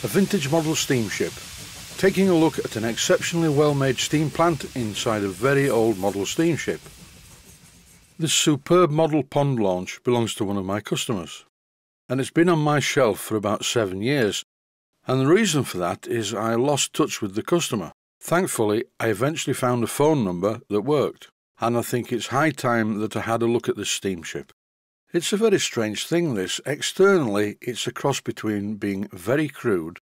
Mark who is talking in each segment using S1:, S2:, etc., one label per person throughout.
S1: A vintage model steamship, taking a look at an exceptionally well-made steam plant inside a very old model steamship. This superb model pond launch belongs to one of my customers, and it's been on my shelf for about 7 years, and the reason for that is I lost touch with the customer. Thankfully, I eventually found a phone number that worked, and I think it's high time that I had a look at this steamship. It's a very strange thing, this. Externally, it's a cross between being very crude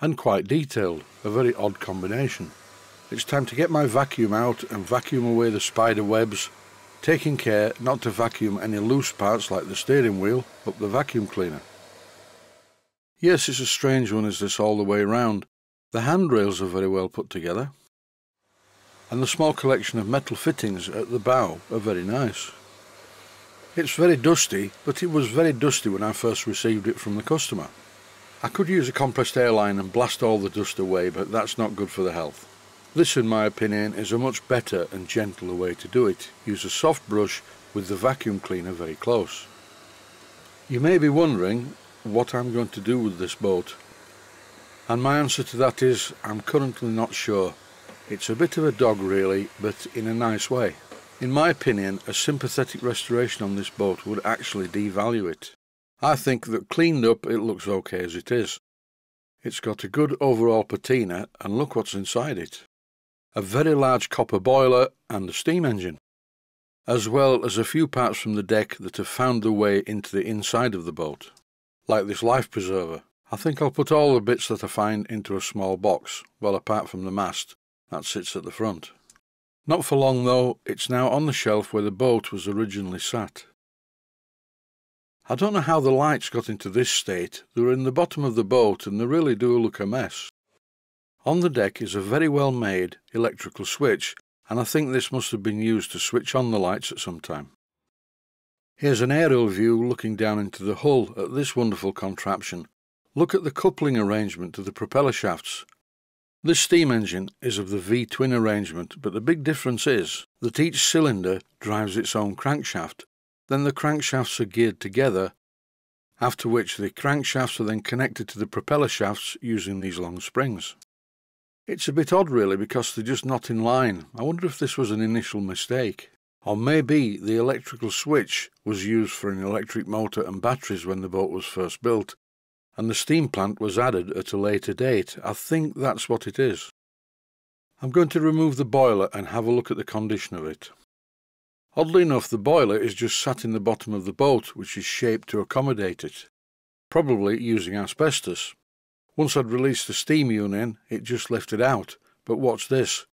S1: and quite detailed, a very odd combination. It's time to get my vacuum out and vacuum away the spider webs, taking care not to vacuum any loose parts like the steering wheel up the vacuum cleaner. Yes, it's a strange one, is this, all the way round. The handrails are very well put together, and the small collection of metal fittings at the bow are very nice. It's very dusty, but it was very dusty when I first received it from the customer. I could use a compressed air line and blast all the dust away, but that's not good for the health. This, in my opinion, is a much better and gentler way to do it. Use a soft brush with the vacuum cleaner very close. You may be wondering what I'm going to do with this boat, and my answer to that is I'm currently not sure. It's a bit of a dog really, but in a nice way. In my opinion, a sympathetic restoration on this boat would actually devalue it. I think that cleaned up it looks okay as it is. It's got a good overall patina, and look what's inside it. A very large copper boiler and a steam engine, as well as a few parts from the deck that have found their way into the inside of the boat, like this life preserver. I think I'll put all the bits that I find into a small box, well apart from the mast that sits at the front. Not for long though, it's now on the shelf where the boat was originally sat. I don't know how the lights got into this state. They were in the bottom of the boat and they really do look a mess. On the deck is a very well made electrical switch, and I think this must have been used to switch on the lights at some time. Here's an aerial view looking down into the hull at this wonderful contraption. Look at the coupling arrangement to the propeller shafts. This steam engine is of the V-twin arrangement, but the big difference is that each cylinder drives its own crankshaft. Then the crankshafts are geared together, after which the crankshafts are then connected to the propeller shafts using these long springs. It's a bit odd really, because they're just not in line. I wonder if this was an initial mistake. Or maybe the electrical switch was used for an electric motor and batteries when the boat was first built, and the steam plant was added at a later date. I think that's what it is. I'm going to remove the boiler and have a look at the condition of it. Oddly enough, the boiler is just sat in the bottom of the boat, which is shaped to accommodate it, probably using asbestos. Once I'd released the steam unit, it just lifted out. But watch this.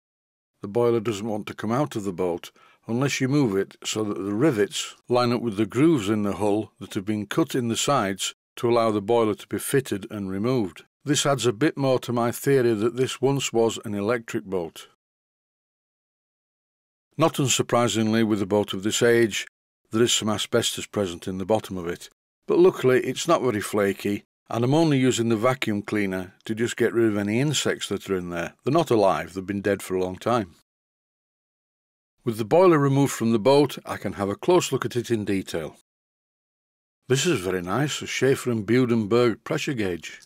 S1: The boiler doesn't want to come out of the boat unless you move it so that the rivets line up with the grooves in the hull that have been cut in the sides to allow the boiler to be fitted and removed. This adds a bit more to my theory that this once was an electric boat. Not unsurprisingly, with a boat of this age, there is some asbestos present in the bottom of it, but luckily it's not very flaky, and I'm only using the vacuum cleaner to just get rid of any insects that are in there. They're not alive, they've been dead for a long time. With the boiler removed from the boat, I can have a close look at it in detail. This is very nice, a Schaefer and Budenberg pressure gauge.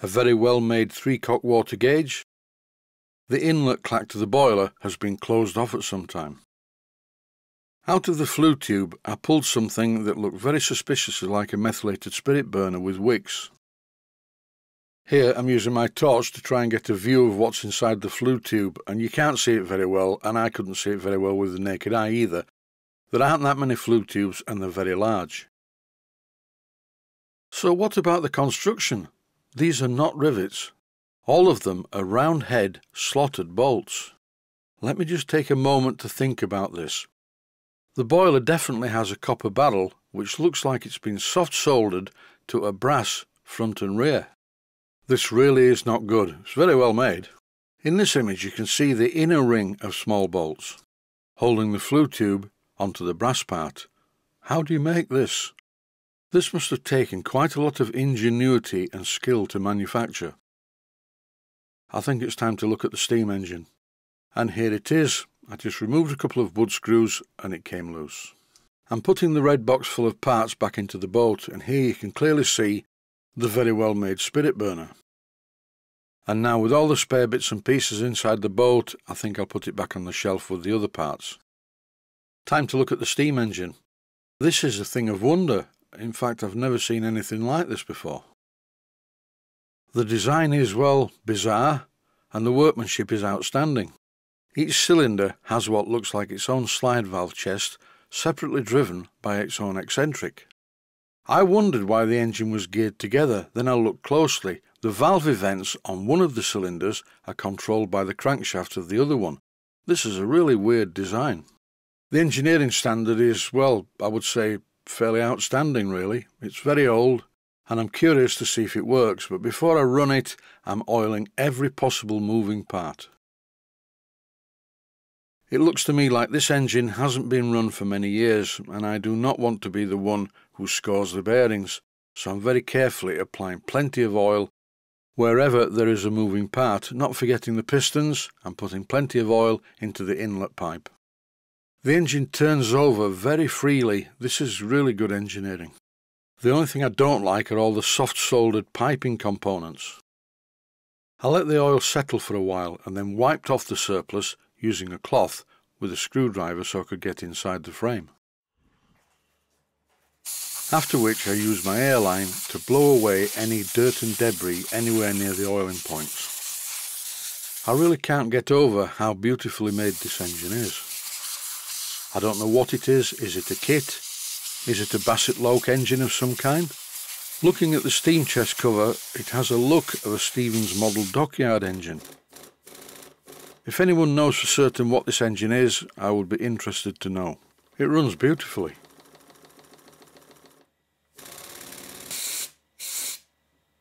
S1: A very well-made 3-cock water gauge. The inlet clack to the boiler has been closed off at some time. Out of the flue tube, I pulled something that looked very suspiciously like a methylated spirit burner with wicks. Here I'm using my torch to try and get a view of what's inside the flue tube, and you can't see it very well, and I couldn't see it very well with the naked eye either. There aren't that many flue tubes, and they're very large. So what about the construction? These are not rivets. All of them are round head slotted bolts. Let me just take a moment to think about this. The boiler definitely has a copper barrel which looks like it's been soft soldered to a brass front and rear. This really is not good. It's very well made. In this image you can see the inner ring of small bolts holding the flue tube onto the brass part. How do you make this? This must have taken quite a lot of ingenuity and skill to manufacture. I think it's time to look at the steam engine. And here it is. I just removed a couple of wood screws and it came loose. I'm putting the red box full of parts back into the boat, and here you can clearly see the very well made spirit burner. And now with all the spare bits and pieces inside the boat, I think I'll put it back on the shelf with the other parts. Time to look at the steam engine. This is a thing of wonder. In fact, I've never seen anything like this before. The design is, well, bizarre, and the workmanship is outstanding. Each cylinder has what looks like its own slide valve chest, separately driven by its own eccentric. I wondered why the engine was geared together, then I looked closely. The valve events on one of the cylinders are controlled by the crankshaft of the other one. This is a really weird design. The engineering standard is, well, I would say fairly outstanding really. It's very old, and I'm curious to see if it works, but before I run it, I'm oiling every possible moving part. It looks to me like this engine hasn't been run for many years, and I do not want to be the one who scores the bearings, so I'm very carefully applying plenty of oil wherever there is a moving part, not forgetting the pistons, and putting plenty of oil into the inlet pipe. The engine turns over very freely. This is really good engineering. The only thing I don't like are all the soft soldered piping components. I let the oil settle for a while and then wiped off the surplus using a cloth with a screwdriver so I could get inside the frame. After which I used my airline to blow away any dirt and debris anywhere near the oiling points. I really can't get over how beautifully made this engine is. I don't know what it is. Is it a kit? Is it a Bassett-Loke engine of some kind? Looking at the steam chest cover, it has a look of a Stevens model dockyard engine. If anyone knows for certain what this engine is, I would be interested to know. It runs beautifully.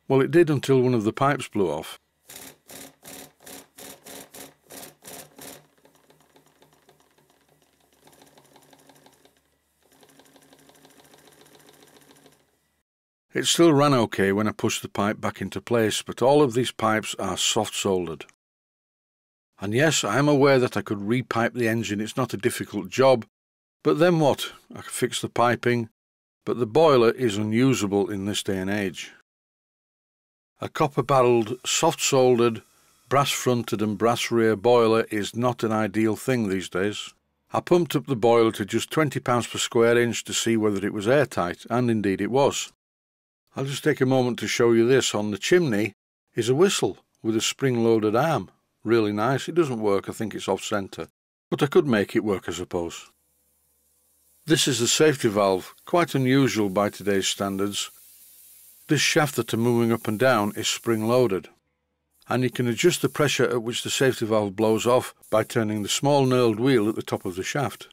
S1: Well, it did until one of the pipes blew off. It still ran okay when I pushed the pipe back into place, but all of these pipes are soft soldered. And yes, I am aware that I could repipe the engine. It's not a difficult job, but then what? I could fix the piping, but the boiler is unusable in this day and age. A copper-barrelled, soft-soldered, brass-fronted and brass-rear boiler is not an ideal thing these days. I pumped up the boiler to just £20 per square inch to see whether it was airtight, and indeed it was. I'll just take a moment to show you this. On the chimney is a whistle with a spring-loaded arm. Really nice. It doesn't work, I think it's off-centre, but I could make it work, I suppose. This is the safety valve, quite unusual by today's standards. This shaft that I'm moving up and down is spring-loaded, and you can adjust the pressure at which the safety valve blows off by turning the small knurled wheel at the top of the shaft.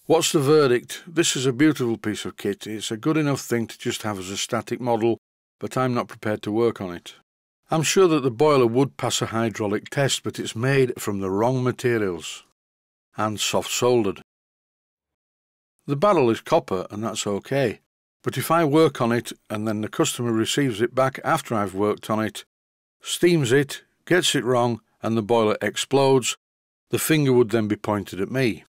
S1: What's the verdict? This is a beautiful piece of kit. It's a good enough thing to just have as a static model, but I'm not prepared to work on it. I'm sure that the boiler would pass a hydraulic test, but it's made from the wrong materials and soft-soldered. The barrel is copper, and that's okay. But if I work on it and then the customer receives it back after I've worked on it, steams it, gets it wrong, and the boiler explodes, the finger would then be pointed at me.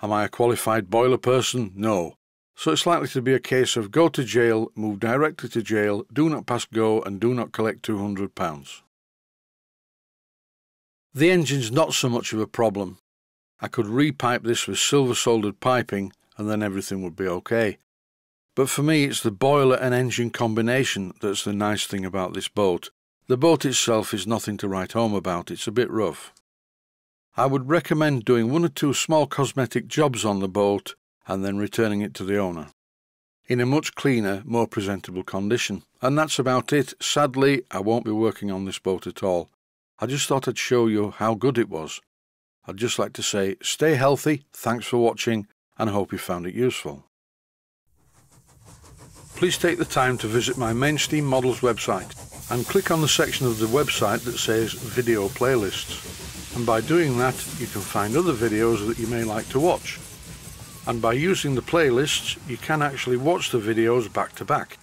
S1: Am I a qualified boiler person? No. So it's likely to be a case of go to jail, move directly to jail, do not pass go, and do not collect £200. The engine's not so much of a problem. I could repipe this with silver-soldered piping and then everything would be okay. But for me, it's the boiler and engine combination that's the nice thing about this boat. The boat itself is nothing to write home about. It's a bit rough. I would recommend doing 1 or 2 small cosmetic jobs on the boat and then returning it to the owner in a much cleaner, more presentable condition. And that's about it. Sadly, I won't be working on this boat at all. I just thought I'd show you how good it was. I'd just like to say, stay healthy, thanks for watching, and I hope you found it useful. Please take the time to visit my main Steam Models website and click on the section of the website that says Video Playlists. And by doing that, you can find other videos that you may like to watch. And by using the playlists, you can actually watch the videos back to back.